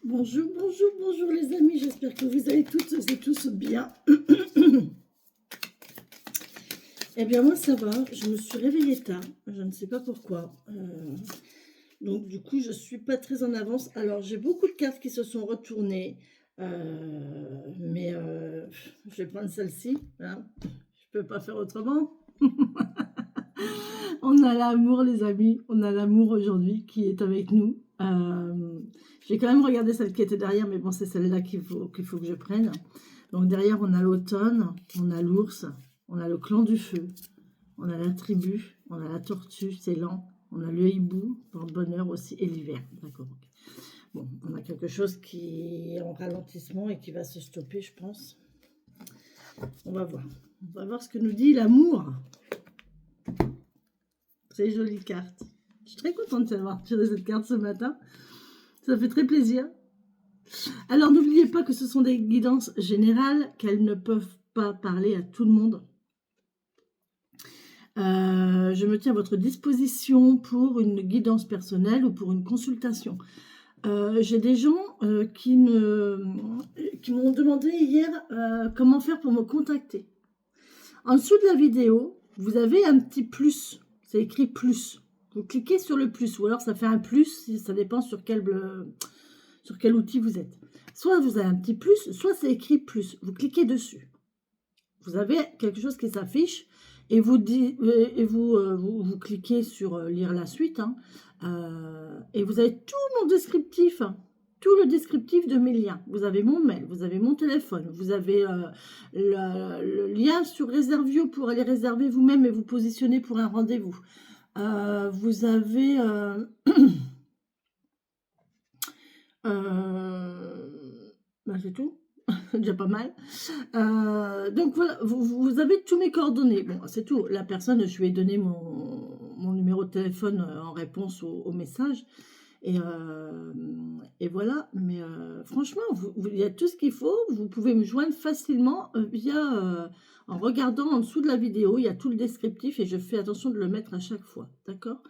Bonjour, bonjour, bonjour les amis, j'espère que vous allez toutes et tous bien. Eh bien moi ça va, je me suis réveillée tard, je ne sais pas pourquoi. Donc du coup je suis pas très en avance. Alors j'ai beaucoup de cartes qui se sont retournées, mais je vais prendre celle-ci, hein. Je peux pas faire autrement. On a l'amour les amis, on a l'amour aujourd'hui qui est avec nous. J'ai quand même regardé celle qui était derrière, mais bon c'est celle-là qu'il faut que je prenne. Donc derrière on a l'automne, on a l'ours, on a le clan du feu, on a la tribu, on a la tortue, c'est lent, on a le hibou, porte-bonheur aussi, et l'hiver. D'accord. Bon, on a quelque chose qui est en ralentissement et qui va se stopper, je pense. On va voir. On va voir ce que nous dit l'amour. C'est une jolie carte. Je suis très contente d'avoir tiré cette carte ce matin. Ça fait très plaisir. Alors, n'oubliez pas que ce sont des guidances générales, qu'elles ne peuvent pas parler à tout le monde. Je me tiens à votre disposition pour une guidance personnelle ou pour une consultation. J'ai des gens qui m'ont demandé hier comment faire pour me contacter. En dessous de la vidéo, vous avez un petit plus. C'est écrit plus. Vous cliquez sur le plus, ou alors ça fait un plus, ça dépend sur quel outil vous êtes. Soit vous avez un petit plus, soit c'est écrit plus. Vous cliquez dessus. Vous avez quelque chose qui s'affiche et vous cliquez sur lire la suite. Hein, et vous avez tout mon descriptif. Tout le descriptif de mes liens. Vous avez mon mail, vous avez mon téléphone, vous avez le lien sur Réservio pour aller réserver vous-même et vous positionner pour un rendez-vous. Vous avez c'est tout. Déjà pas mal. Donc voilà, vous avez tous mes coordonnées. Bon, c'est tout. La personne, je lui ai donné mon numéro de téléphone en réponse au message. Et voilà. Mais franchement, il y a tout ce qu'il faut. Vous pouvez me joindre facilement en regardant en dessous de la vidéo. Il y a tout le descriptif et je fais attention de le mettre à chaque fois. D'accord ?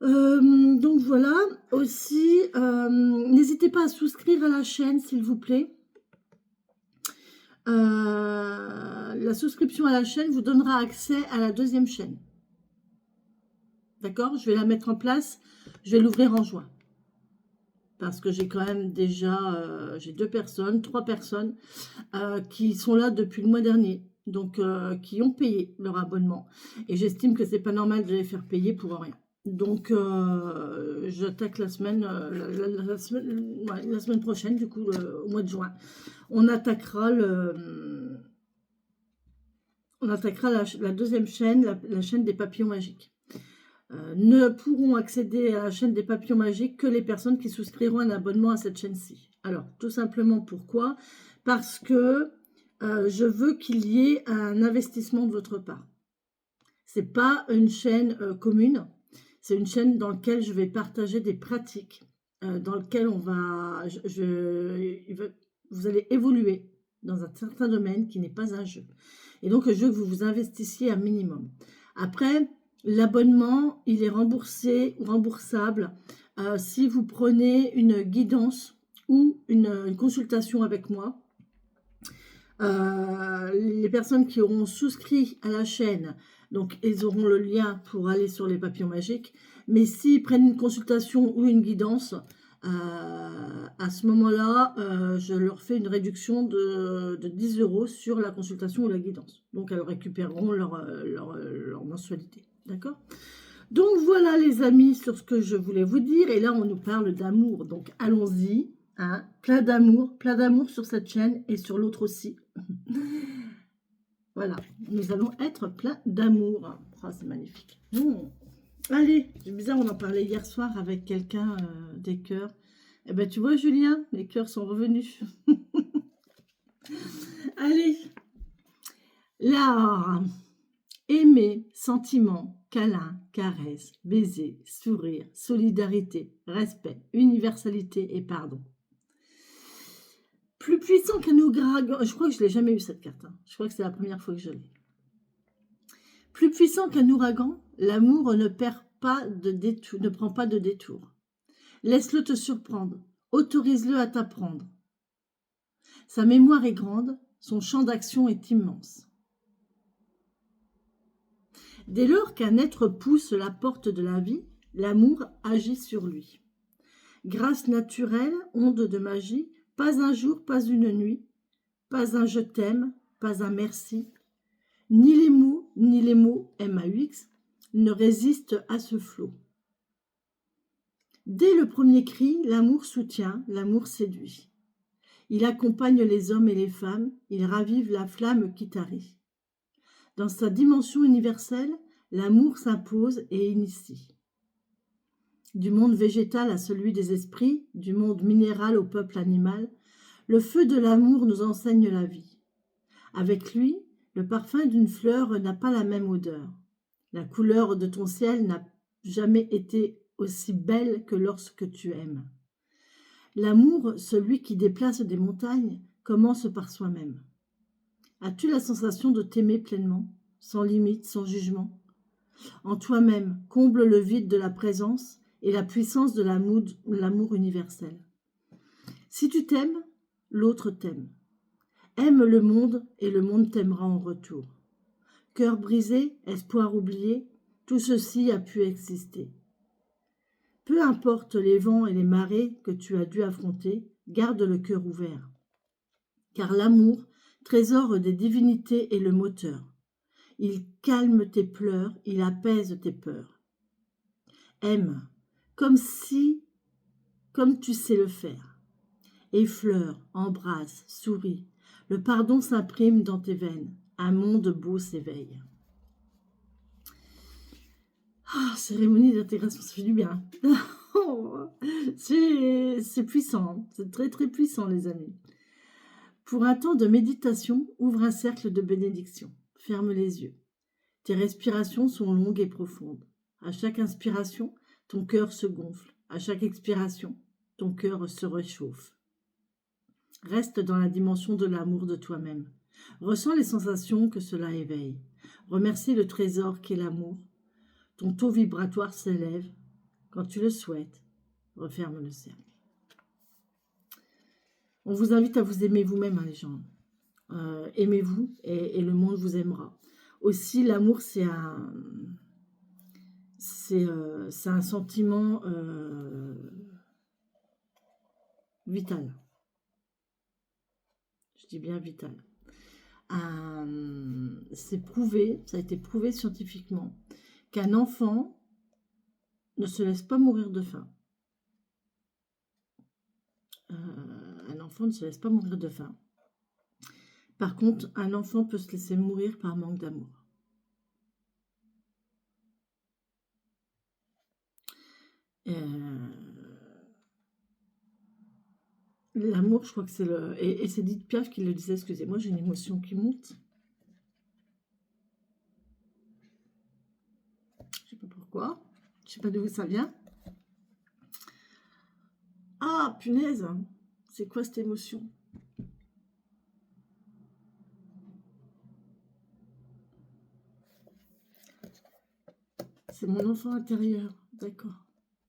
Donc voilà. Aussi, n'hésitez pas à souscrire à la chaîne, s'il vous plaît. La souscription à la chaîne vous donnera accès à la deuxième chaîne. D'accord? Je vais la mettre en place. Je vais l'ouvrir en juin. Parce que j'ai quand même déjà... j'ai 3 personnes qui sont là depuis le mois dernier. Donc, qui ont payé leur abonnement. Et j'estime que c'est pas normal de les faire payer pour rien. Donc, j'attaque la semaine, la semaine prochaine, du coup, au mois de juin. On attaquera la deuxième chaîne, la chaîne des papillons magiques. Ne pourront accéder à la chaîne des papillons magiques que les personnes qui souscriront un abonnement à cette chaîne-ci. Alors, tout simplement pourquoi? Parce que je veux qu'il y ait un investissement de votre part. C'est pas une chaîne commune, c'est une chaîne dans laquelle je vais partager des pratiques, dans laquelle on va, vous allez évoluer dans un certain domaine qui n'est pas un jeu. Et donc, je veux que vous vous investissiez un minimum. Après, l'abonnement, il est remboursé ou remboursable si vous prenez une guidance ou une consultation avec moi. Les personnes qui auront souscrit à la chaîne, donc ils auront le lien pour aller sur les papillons magiques. Mais s'ils prennent une consultation ou une guidance, à ce moment-là, je leur fais une réduction de 10 € sur la consultation ou la guidance. Donc, elles récupéreront leur mensualité. D'accord? Donc, voilà les amis sur ce que je voulais vous dire. Et là, on nous parle d'amour. Donc, allons-y. Hein, plein d'amour sur cette chaîne et sur l'autre aussi. Voilà, nous allons être plein d'amour. Oh, c'est magnifique. Allez, c'est bizarre, on en parlait hier soir avec quelqu'un des cœurs. Eh ben, tu vois, Julien, les cœurs sont revenus. Allez, là, aimer, sentiment, câlin, caresse, baiser, sourire, solidarité, respect, universalité et pardon. Plus puissant qu'un ouragan. Je crois que je ne l'ai jamais eu cette carte. Hein. Je crois que c'est la première fois que je l'ai. Plus puissant qu'un ouragan, l'amour ne prend pas de détour. Laisse-le te surprendre. Autorise-le à t'apprendre. Sa mémoire est grande, son champ d'action est immense. Dès lors qu'un être pousse la porte de la vie, l'amour agit sur lui. Grâce naturelle, onde de magie, pas un jour, pas une nuit, pas un je t'aime, pas un merci, ni les mots MAUX ne résistent à ce flot. Dès le premier cri, l'amour soutient, l'amour séduit. Il accompagne les hommes et les femmes, il ravive la flamme qui tarit. Dans sa dimension universelle, l'amour s'impose et initie. Du monde végétal à celui des esprits, du monde minéral au peuple animal, le feu de l'amour nous enseigne la vie. Avec lui, le parfum d'une fleur n'a pas la même odeur. La couleur de ton ciel n'a jamais été aussi belle que lorsque tu aimes. L'amour, celui qui déplace des montagnes, commence par soi-même. As-tu la sensation de t'aimer pleinement, sans limite, sans jugement? En toi-même, comble le vide de la présence et la puissance de l'amour universel. Si tu t'aimes, l'autre t'aime. Aime le monde et le monde t'aimera en retour. Cœur brisé, espoir oublié, tout ceci a pu exister. Peu importe les vents et les marées que tu as dû affronter, garde le cœur ouvert. Car l'amour, trésor des divinités, est le moteur. Il calme tes pleurs, il apaise tes peurs. Aime, comme tu sais le faire. Effleure, embrasse, souris. Le pardon s'imprime dans tes veines. Un monde beau s'éveille. Ah, cérémonie d'intégration, ça fait du bien. C'est puissant, c'est très très puissant les amis. Pour un temps de méditation, ouvre un cercle de bénédiction. Ferme les yeux. Tes respirations sont longues et profondes. À chaque inspiration, ton cœur se gonfle. À chaque expiration, ton cœur se réchauffe. Reste dans la dimension de l'amour de toi-même. Ressens les sensations que cela éveille. Remercie le trésor qu'est l'amour. Ton taux vibratoire s'élève. Quand tu le souhaites, referme le cercle. On vous invite à vous aimer vous-même, hein, les gens. Aimez-vous et le monde vous aimera. Aussi, l'amour, c'est un sentiment vital. Je dis bien vital. C'est prouvé, ça a été prouvé scientifiquement, qu'un enfant ne se laisse pas mourir de faim. Un enfant ne se laisse pas mourir de faim. Par contre, un enfant peut se laisser mourir par manque d'amour. L'amour, je crois que c'est le... Et c'est Edith Piaf qui le disait, excusez-moi, j'ai une émotion qui monte. Je sais pas pourquoi. Je sais pas d'où ça vient. Ah, punaise! C'est quoi cette émotion? C'est mon enfant intérieur. D'accord.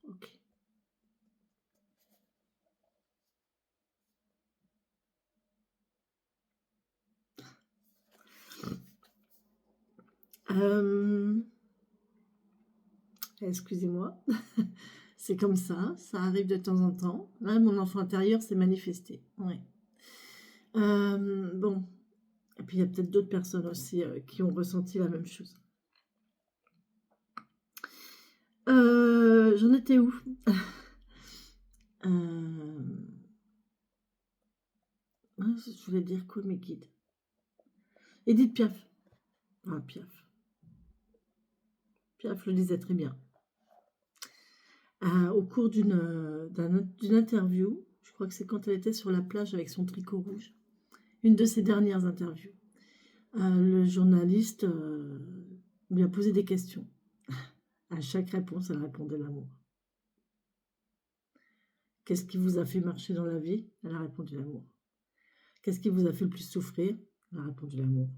Ok. Excusez-moi. C'est comme ça arrive de temps en temps. Là, mon enfant intérieur s'est manifesté. Ouais. Bon. Et puis, il y a peut-être d'autres personnes aussi qui ont ressenti la même chose. J'en étais où? Je voulais dire quoi, mes guides? Edith Piaf. Ah, Piaf. Piaf le disait très bien. Au cours d'une interview, je crois que c'est quand elle était sur la plage avec son tricot rouge, une de ses dernières interviews, le journaliste lui a posé des questions. À chaque réponse, elle répondait l'amour. Qu'est-ce qui vous a fait marcher dans la vie? Elle a répondu l'amour. Qu'est-ce qui vous a fait le plus souffrir? Elle a répondu l'amour.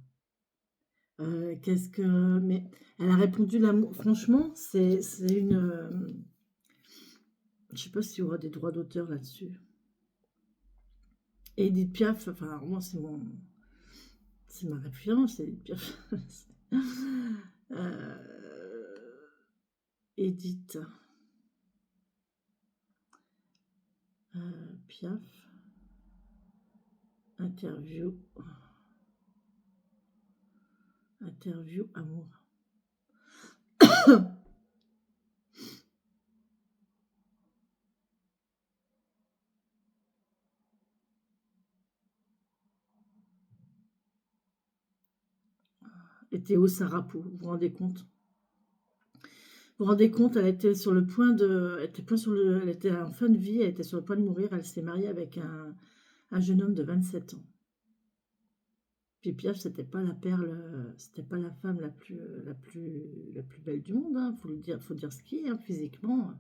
Mais elle a répondu l'amour. Franchement, c'est une... je sais pas s'il y aura des droits d'auteur là-dessus. Et Edith Piaf, enfin, alors moi, c'est ma référence, Edith Piaf. Edith Piaf, interview amour. Et Théo Sarapo, vous vous rendez compte? Vous vous rendez compte, elle était sur le point de, elle était en fin de vie, elle était sur le point de mourir, elle s'est mariée avec un jeune homme de 27 ans. Puis Piaf, c'était pas la perle, c'était pas la femme la plus belle du monde, hein, faut dire ce qui est, hein, physiquement.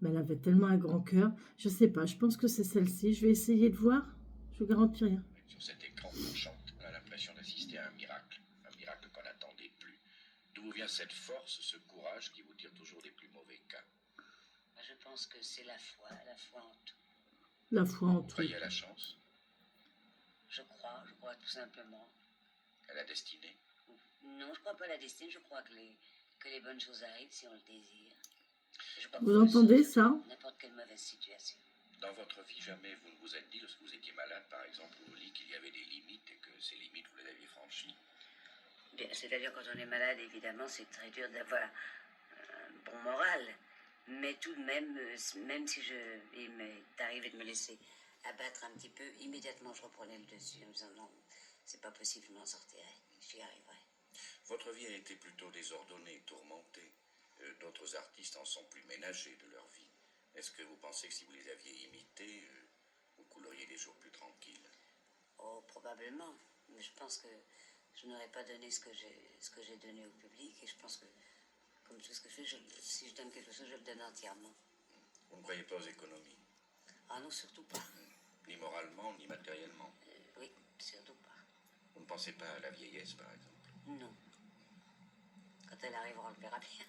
Mais elle avait tellement un grand cœur. Je sais pas, je pense que c'est celle-ci. Je vais essayer de voir. Je vous garantis rien. Sur cet écran tranchant, on a l'impression d'assister à un miracle qu'on n'attendait plus. D'où vient cette force, ce courage qui vous tire toujours des plus mauvais cas? Je pense que c'est la foi en tout. La foi en Vous tout. croyez à la chance? Je crois tout simplement. À la destinée? Non, je crois pas à la destinée, je crois que les bonnes choses arrivent si on le désire. Vous entendez ça? N'importe quelle mauvaise situation. Dans votre vie, jamais vous ne vous êtes dit, lorsque vous étiez malade, par exemple, au lit, qu'il y avait des limites et que ces limites, vous les aviez franchies? Bien, c'est-à-dire, quand on est malade, évidemment, c'est très dur d'avoir un bon moral. Mais tout de même, même si il m'est arrivé de me laisser abattre un petit peu, immédiatement, je reprenais le dessus en me disant non, c'est pas possible, je m'en sortirai, j'y arriverai. Votre vie a été plutôt désordonnée, tourmentée. D'autres artistes en sont plus ménagés de leur vie. Est-ce que vous pensez que si vous les aviez imités, vous couleriez des jours plus tranquilles? Oh, probablement. Mais je pense que je n'aurais pas donné ce que j'ai donné au public. Et je pense que, comme tout ce que je fais, si je donne quelque chose, je le donne entièrement. Vous ne croyez pas aux économies? Ah non, surtout pas. Ni moralement, ni matériellement? Oui, surtout pas. Vous ne pensez pas à la vieillesse, par exemple? Non. Quand elle arrivera, on le verra bien.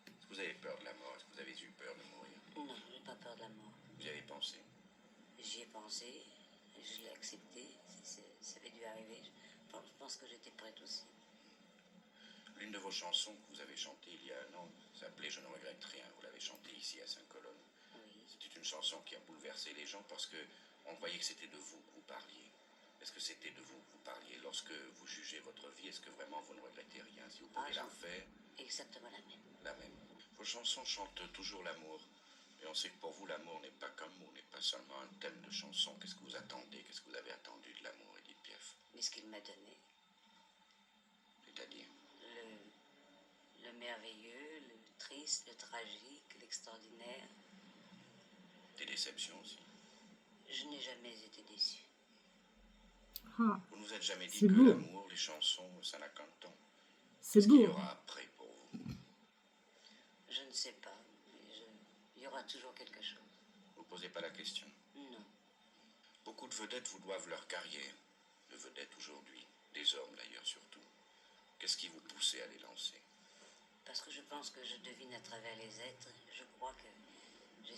Est-ce que vous avez peur de la mort? Est-ce que vous avez eu peur de mourir? Non, je n'ai pas peur de la mort. Vous y avez pensé? J'y ai pensé, je l'ai accepté, ça avait dû arriver. Je pense que j'étais prête aussi. L'une de vos chansons que vous avez chantée il y a un an s'appelait Je ne regrette rien. Vous l'avez chantée ici à Saint-Colonne. Oui. C'était une chanson qui a bouleversé les gens parce qu'on croyait que c'était de vous que vous parliez. Est-ce que c'était de vous que vous parliez? Lorsque vous jugez votre vie, est-ce que vraiment vous ne regrettez rien? Si vous pouvez la refaire? Exactement la même. La même. Vos chansons chantent toujours l'amour. Et on sait que pour vous, l'amour n'est pas qu'un mot, n'est pas seulement un thème de chanson. Qu'est-ce que vous attendez? Qu'est-ce que vous avez attendu de l'amour, Edith Piaf? Mais ce qu'il m'a donné. C'est-à-dire? Le merveilleux, le triste, le tragique, l'extraordinaire. Des déceptions aussi? Je n'ai jamais été déçu. Ah, Vous ne vous êtes jamais dit c'est que beau. l'amour, les chansons, ça n'a qu'un temps? C'est Qu'est-ce qu'il y beau. aura après pour vous? Je ne sais pas, mais il y aura toujours quelque chose. Vous ne posez pas la question? Non. Beaucoup de vedettes vous doivent leur carrière. De vedettes aujourd'hui, des hommes d'ailleurs surtout. Qu'est-ce qui vous poussait à les lancer? Parce que je pense que je devine à travers les êtres. Je crois que j'ai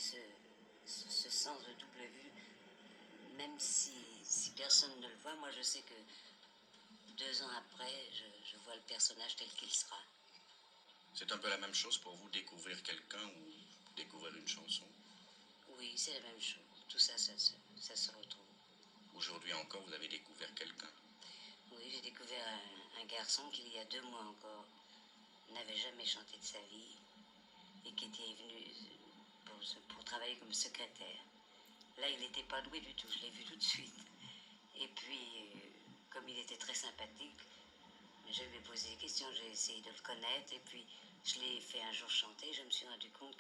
ce sens de double vue. Même si personne ne le voit, moi je sais que 2 ans après, je vois le personnage tel qu'il sera. C'est un peu la même chose pour vous, découvrir quelqu'un ou découvrir une chanson? Oui, c'est la même chose. Tout ça, ça se retrouve. Aujourd'hui encore, vous avez découvert quelqu'un? Oui, j'ai découvert un garçon qui, il y a 2 mois encore, n'avait jamais chanté de sa vie et qui était venu pour travailler comme secrétaire. Là, il n'était pas doué du tout, je l'ai vu tout de suite. Et puis, comme il était très sympathique, je lui ai posé des questions, j'ai essayé de le connaître et puis je l'ai fait un jour chanter. Je me suis rendu compte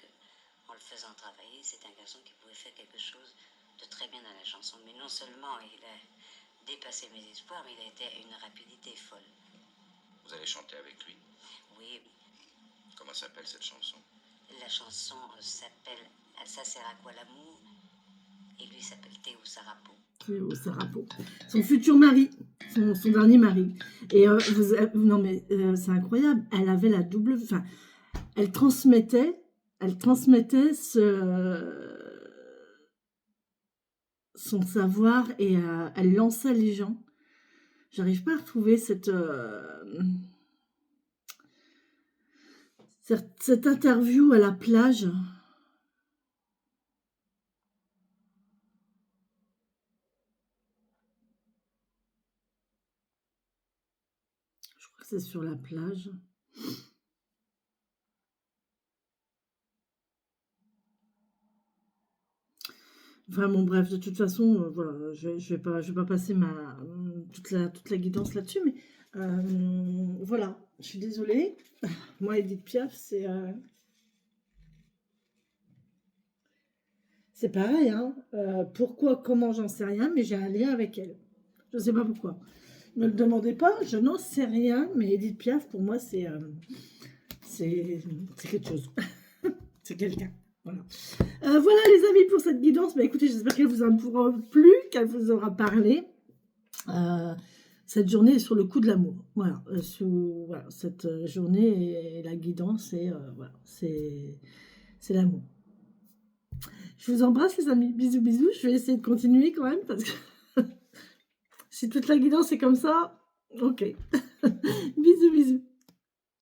qu'en le faisant travailler, c'est un garçon qui pouvait faire quelque chose de très bien dans la chanson. Mais non seulement il a dépassé mes espoirs, mais il a été à une rapidité folle. Vous allez chanter avec lui? Oui. Comment s'appelle cette chanson? La chanson s'appelle « Ça sert à quoi l'amour ?» et lui s'appelle Théo Sarapo. Théo Sarapo. Son futur mari, son dernier mari. Et non mais c'est incroyable, elle avait la double... Enfin, elle transmettait son savoir et elle lançait les gens. J'arrive pas à retrouver cette interview à la plage. Je crois que c'est sur la plage. Vraiment, bref, de toute façon, voilà, je vais pas passer toute la guidance là-dessus, mais voilà, je suis désolée. Moi, Edith Piaf, c'est pareil, hein. Pourquoi, comment, j'en sais rien, mais j'ai un lien avec elle. Je ne sais pas pourquoi. Ne me le demandez pas, je n'en sais rien, mais Edith Piaf, pour moi, c'est quelque chose. C'est quelqu'un. Voilà. Voilà les amis pour cette guidance. Bah, écoutez, j'espère qu'elle vous aura plu, qu'elle vous aura parlé. Cette journée est sur le coup de l'amour. Voilà, voilà, cette journée et la guidance, voilà, c'est l'amour. Je vous embrasse les amis. Bisous, bisous. Je vais essayer de continuer quand même parce que si toute la guidance est comme ça, ok. Bisous, bisous.